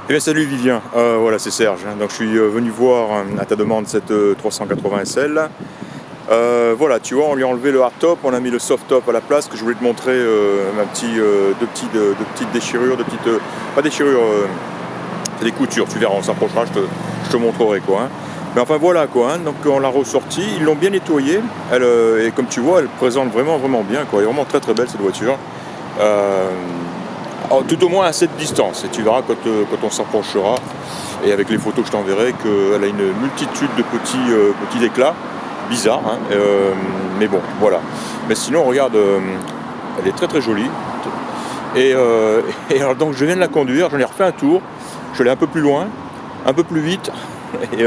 Eh bien salut Vivien, voilà c'est Serge, hein. Donc je suis venu voir à ta demande cette 380 SL. Voilà, tu vois, on lui a enlevé le hardtop, on a mis le softtop à la place, que je voulais te montrer deux petites déchirures, pas déchirures, c'est des coutures, tu verras, on s'approchera, je te montrerai quoi, hein. Mais enfin voilà quoi, hein. Donc on l'a ressorti, ils l'ont bien nettoyée, et comme tu vois, elle présente vraiment bien quoi, elle est vraiment très belle cette voiture. Tout au moins à cette distance, et tu verras quand on s'approchera, et avec les photos que je t'enverrai, qu'elle a une multitude de petits éclats, bizarres, hein, mais bon, voilà. Mais sinon, regarde, elle est très jolie, et alors, donc je viens de la conduire, j'en ai refait un tour, je suis allé un peu plus loin, un peu plus vite, et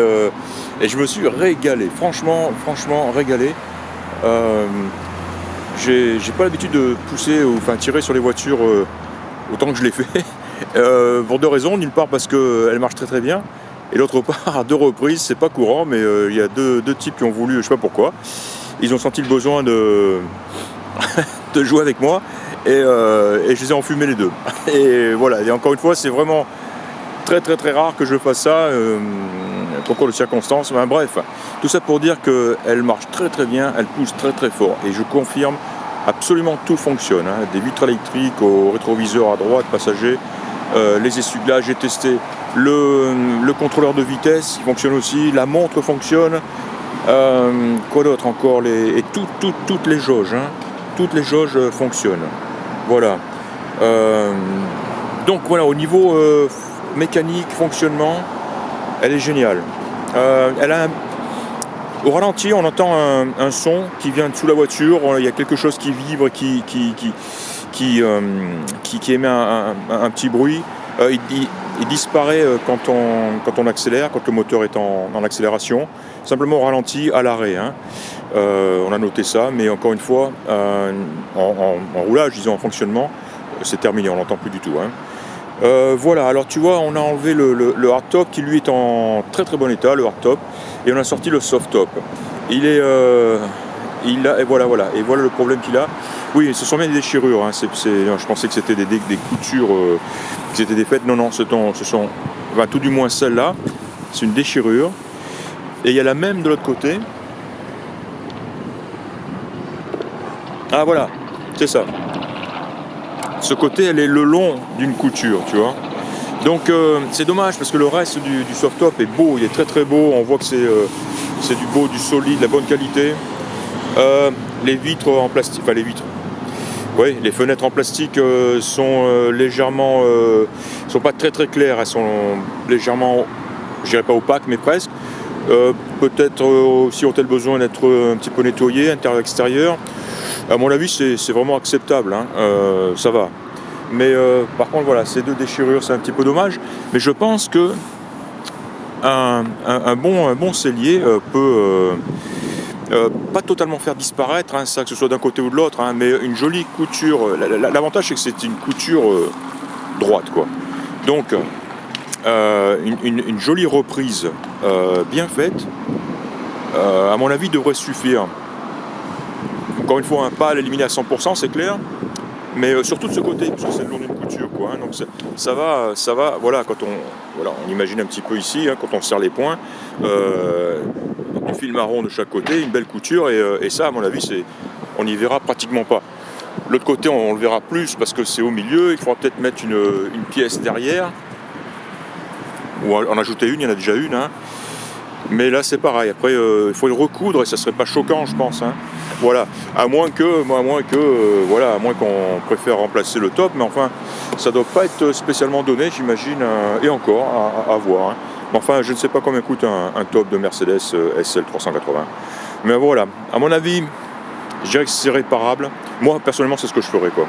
je me suis régalé, franchement régalé. J'ai pas l'habitude de pousser, ou enfin tirer sur les voitures autant que je l'ai fait, pour deux raisons. D'une part parce qu'elle marche très bien, et d'autre part, à deux reprises, c'est pas courant, mais il y a deux types qui ont voulu, je sais pas pourquoi, ils ont senti le besoin de jouer avec moi, et je les ai enfumés les deux. Et voilà, et encore une fois, c'est vraiment très rare que je fasse ça, concours de circonstances. Enfin, bref, tout ça pour dire qu'elle marche très bien, elle pousse très fort, et je confirme, absolument tout fonctionne, hein. Des vitres électriques au rétroviseur à droite, passager, les essuie-glaces, j'ai testé le contrôleur de vitesse, il fonctionne aussi, la montre fonctionne, quoi d'autre encore, et toutes les jauges, hein, toutes les jauges fonctionnent. Voilà. Donc voilà, au niveau mécanique, fonctionnement, elle est géniale. Au ralenti, on entend un son qui vient de sous la voiture, il y a quelque chose qui vibre, qui émet un petit bruit. Il disparaît quand on accélère, quand le moteur est en accélération, simplement au ralenti, à l'arrêt, hein. On a noté ça, mais encore une fois, en roulage, disons en fonctionnement, c'est terminé, on l'entend plus du tout, hein. Voilà, alors tu vois, on a enlevé le hardtop qui lui est en très bon état, le hardtop, et on a sorti le softtop. Et voilà le problème qu'il a. Oui, ce sont bien des déchirures, hein. Je pensais que c'était des coutures qui étaient défaites. Non, ce sont, enfin, tout du moins celle-là, c'est une déchirure. Et il y a la même de l'autre côté. Ah voilà, c'est ça. Ce côté, elle est le long d'une couture, tu vois. Donc c'est dommage parce que le reste du softtop est beau, il est très beau. On voit que c'est du beau, du solide, de la bonne qualité. Les vitres en plastique, enfin les vitres. Oui, les fenêtres en plastique sont légèrement, sont pas très claires. Elles sont légèrement, je dirais pas opaques, mais presque. Peut-être aussi ont-elles besoin d'être un petit peu nettoyées, intérieur-extérieur. À mon avis, c'est vraiment acceptable, hein. Ça va. Mais par contre, voilà, ces deux déchirures, c'est un petit peu dommage. Mais je pense que un bon sellier peut pas totalement faire disparaître, hein, ça, que ce soit d'un côté ou de l'autre, hein, mais une jolie couture. L'avantage, c'est que c'est une couture droite, quoi. Donc, une jolie reprise bien faite, à mon avis, devrait suffire. Encore une fois, pas à l'éliminer à 100%, c'est clair, mais surtout de ce côté, parce que c'est le long d'une couture, quoi, hein. Donc ça va, voilà, on imagine un petit peu ici, hein, quand on serre les poings, du fil marron de chaque côté, une belle couture, et ça, à mon avis, on n'y verra pratiquement pas. L'autre côté, on le verra plus, parce que c'est au milieu, il faudra peut-être mettre une pièce derrière, ou en ajouter une, il y en a déjà une, hein. Mais là c'est pareil, après il faut le recoudre et ça serait pas choquant, je pense, hein. Voilà, à moins qu'on préfère remplacer le top, mais enfin ça doit pas être spécialement donné, j'imagine, et encore à voir, hein. Mais enfin je ne sais pas combien coûte un top de Mercedes SL 380. Mais voilà, à mon avis, je dirais que c'est réparable. Moi personnellement c'est ce que je ferais, quoi.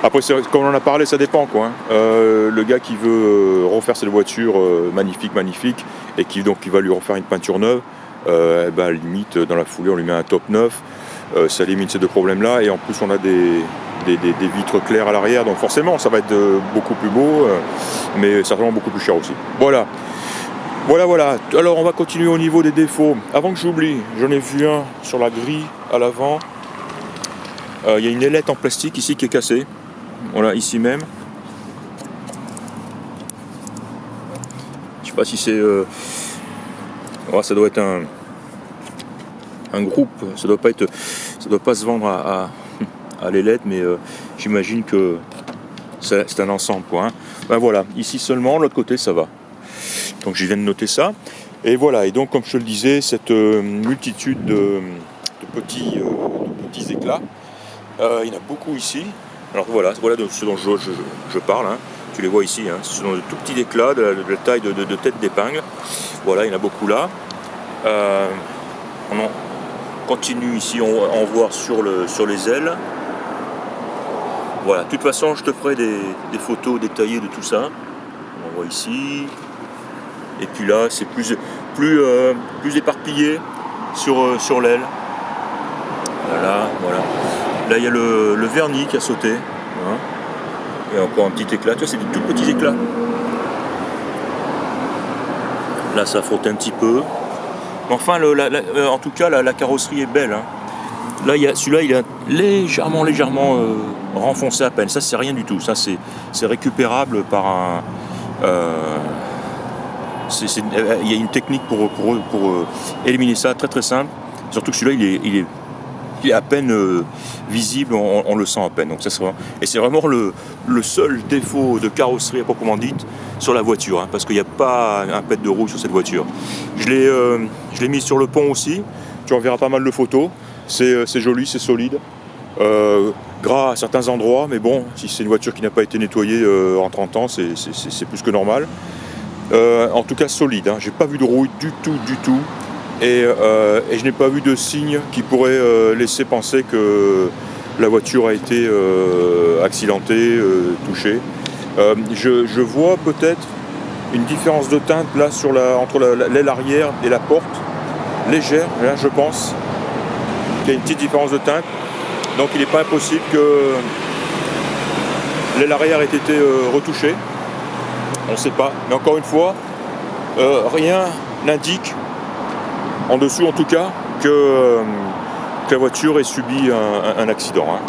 Après, comme on en a parlé, ça dépend, quoi, hein. Le gars qui veut refaire cette voiture magnifique, et qui va lui refaire une peinture neuve, limite, dans la foulée, on lui met un top neuf, ça limite ces deux problèmes-là, et en plus, on a des vitres claires à l'arrière, donc forcément, ça va être beaucoup plus beau, mais certainement beaucoup plus cher aussi. Voilà. Alors, on va continuer au niveau des défauts. Avant que j'oublie, j'en ai vu un sur la grille à l'avant. Il y a une ailette en plastique ici qui est cassée. Voilà, ici même. sais pas si c'est... ça doit être un groupe, ça doit pas se vendre à l'ailette, mais j'imagine que c'est un ensemble, quoi. Hein. Ben voilà, ici seulement, l'autre côté ça va. Donc je viens de noter ça. Et voilà, et donc comme je te le disais, cette multitude de petits éclats, il y en a beaucoup ici. Alors voilà de ce dont je parle, hein. Tu les vois ici, hein. Ce sont de tout petits éclats de la taille de tête d'épingle. Voilà, il y en a beaucoup là. On continue ici, on en voit sur les ailes. Voilà, de toute façon je te ferai des photos détaillées de tout ça. On voit ici. Et puis là c'est plus éparpillé sur l'aile. Voilà. Là il y a le vernis qui a sauté. Hein. Et encore un petit éclat. Tu vois, c'est des tout petits éclats. Là ça frotte un petit peu. Mais enfin en tout cas la carrosserie est belle. Hein. Là celui-là il est légèrement renfoncé à peine. Ça c'est rien du tout. Ça c'est récupérable par un. Il y a une technique pour éliminer ça, très très simple. Surtout que celui-là il est à peine visible, on le sent à peine. Donc et c'est vraiment le seul défaut de carrosserie à proprement dite sur la voiture, hein, parce qu'il n'y a pas un pet de rouille sur cette voiture. Je l'ai mis sur le pont aussi. Tu en verras pas mal de photos. C'est joli, c'est solide. Gras à certains endroits, mais bon, si c'est une voiture qui n'a pas été nettoyée en 30 ans, c'est plus que normal. En tout cas solide, hein. J'ai pas vu de rouille du tout, et je n'ai pas vu de signe qui pourrait laisser penser que la voiture a été accidentée, touchée. Je vois peut-être une différence de teinte là entre l'aile arrière et la porte, légère, là je pense qu'il y a une petite différence de teinte, donc il n'est pas impossible que l'aile arrière ait été retouchée. On ne sait pas, mais encore une fois, rien n'indique, en dessous en tout cas, que la voiture ait subi un accident. Hein.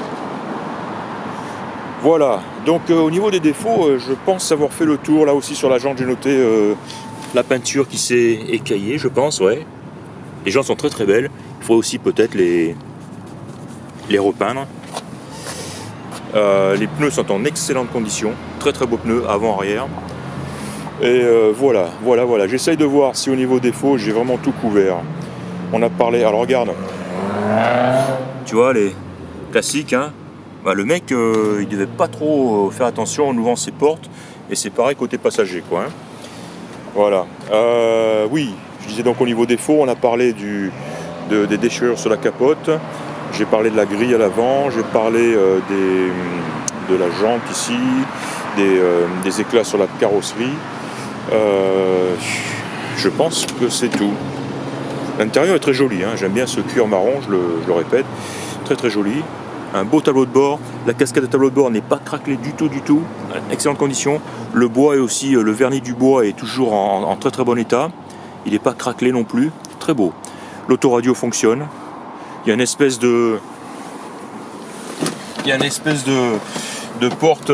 Voilà, donc au niveau des défauts, je pense avoir fait le tour. Là aussi sur la jante, j'ai noté la peinture qui s'est écaillée, je pense, ouais. Les jantes sont très très belles, il faudrait aussi peut-être les repeindre. Les pneus sont en excellente condition, très très beaux pneus, avant-arrière. Et voilà. J'essaye de voir si au niveau défaut, j'ai vraiment tout couvert. On a parlé, alors regarde, tu vois les classiques, hein. Bah, le mec, il devait pas trop faire attention en ouvrant ses portes, et c'est pareil côté passager, quoi. Hein. Voilà. Oui, je disais donc au niveau défaut, on a parlé des déchirures sur la capote. J'ai parlé de la grille à l'avant, j'ai parlé de la jante ici, des éclats sur la carrosserie. Je pense que c'est tout. L'intérieur est très joli, hein. J'aime bien ce cuir marron, je le répète, très très joli. Un beau tableau de bord, la cascade de tableau de bord n'est pas craquelée du tout, excellente condition. Le bois est aussi, le vernis du bois est toujours en très très bon état. Il n'est pas craquelé non plus, très beau. L'autoradio fonctionne. Il y a une espèce de porte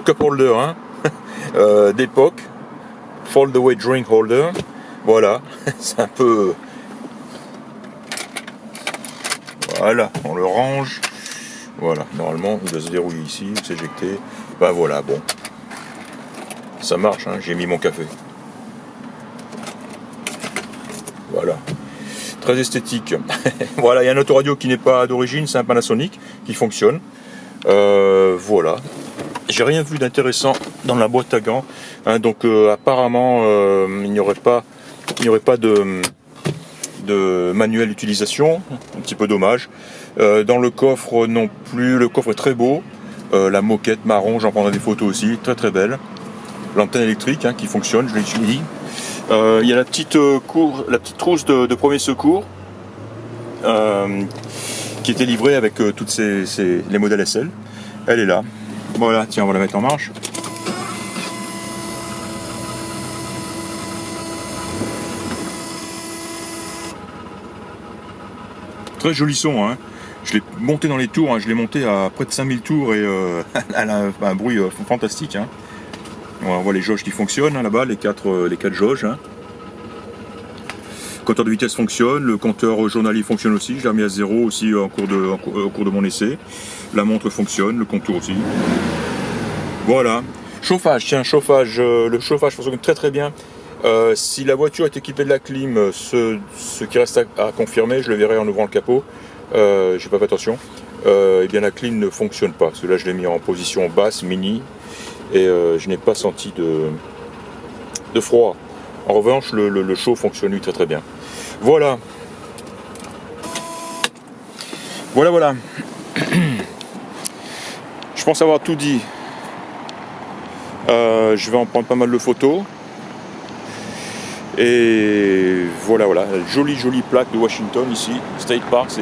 cup holder, hein, d'époque, fold away drink holder. Voilà, c'est un peu. Voilà, on le range. Voilà, normalement il doit se dérouiller ici, s'éjecter. Bah voilà, bon. Ça marche, hein, j'ai mis mon café. Voilà. Très esthétique. Voilà, il y a un autoradio qui n'est pas d'origine, c'est un Panasonic qui fonctionne. Voilà. J'ai rien vu d'intéressant dans la boîte à gants. Hein, donc apparemment il n'y aurait pas de manuel d'utilisation, un petit peu dommage. Dans le coffre non plus, le coffre est très beau. La moquette marron, j'en prendrai des photos aussi, très très belle. L'antenne électrique, hein, qui fonctionne, je l'ai dit. Il y a la petite trousse de premier secours qui était livrée avec toutes les modèles SL. Elle est là. Voilà, tiens, on va la mettre en marche. Très joli son, hein. Je l'ai monté dans les tours, hein. Je l'ai monté à près de 5000 tours et elle a un bruit fantastique. Hein. On voit les jauges qui fonctionnent hein, là-bas, les quatre jauges. Hein. Le compteur de vitesse fonctionne, le compteur journalier fonctionne aussi, je l'ai remis à 0 aussi au cours de mon essai. La montre fonctionne, le contour aussi. Voilà. Chauffage, tiens, chauffage, le chauffage fonctionne très très bien. Si la voiture est équipée de la clim, ce qui reste à confirmer, je le verrai en ouvrant le capot, j'ai pas fait attention, eh bien la clim ne fonctionne pas, parce que là je l'ai mis en position basse, mini, et je n'ai pas senti de froid. En revanche, le chaud fonctionne lui très très bien. Voilà. Voilà. Je pense avoir tout dit. Je vais en prendre pas mal de photos. Et voilà. Jolie plaque de Washington ici. State Park, c'est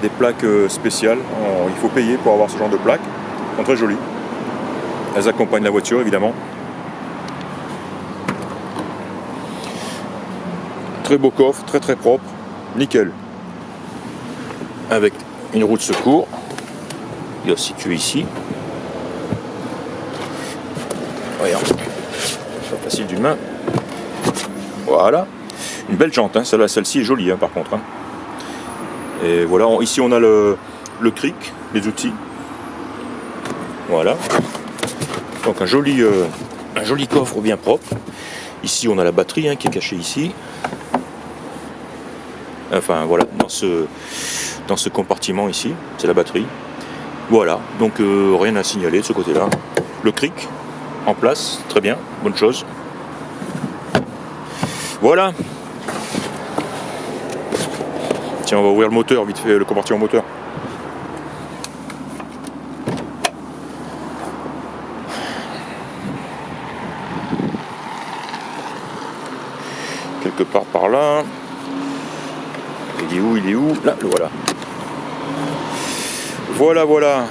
des plaques spéciales. Il faut payer pour avoir ce genre de plaques. Elles sont très jolies. Elles accompagnent la voiture évidemment. Très beau coffre, très propre, nickel. Avec une roue de secours, il est situé ici. Voyons, pas facile d'une main. Voilà, une belle jante, hein. Celle-ci est jolie hein, par contre. Hein. Et voilà, ici on a le cric, les outils. Voilà. Donc un joli coffre bien propre. Ici on a la batterie hein, qui est cachée ici. Enfin voilà, dans ce compartiment ici, c'est la batterie. Voilà, donc rien à signaler de ce côté-là. Le cric en place, très bien, bonne chose. Voilà. Tiens, on va ouvrir le moteur, vite fait, le compartiment moteur. Quelque part par là. Il est où? Là, le voilà. Voilà.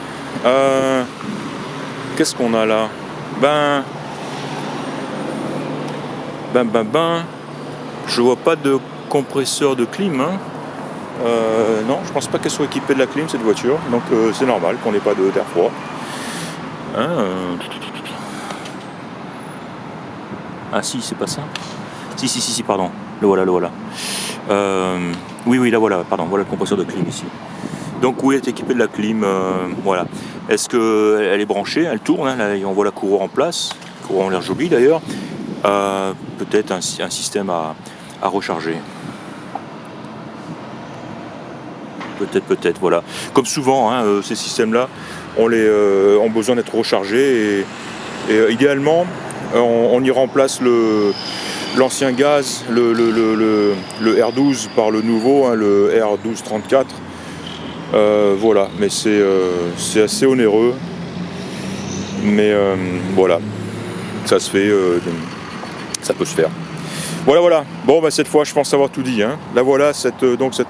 Qu'est-ce qu'on a là? Je vois pas de compresseur de clim. Hein. Non, je pense pas qu'elle soit équipée de la clim cette voiture. Donc c'est normal qu'on n'ait pas d'air froid. Hein, Ah si, c'est pas ça. Si, pardon. Le voilà. Oui, là voilà, pardon, voilà le compresseur de clim ici. Donc oui, elle est équipée de la clim, voilà. Est-ce qu'elle est branchée, elle tourne, hein, là, on voit la courroie en place, courroie en l'air joli d'ailleurs. Peut-être un système à recharger. Peut-être, voilà. Comme souvent, hein, ces systèmes-là ont besoin d'être rechargés et idéalement, on y remplace l'ancien gaz, le R12 par le nouveau, hein, le R1234. Voilà, mais c'est assez onéreux. Mais voilà, ça se fait, ça peut se faire. Voilà. Bon, cette fois, je pense avoir tout dit. Hein. Là, voilà, cette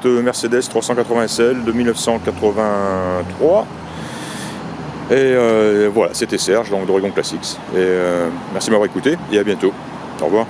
Mercedes 380 SL de 1983. Et voilà, c'était Serge, donc d'Oregon Classics. Et merci de m'avoir écouté et à bientôt. Au revoir.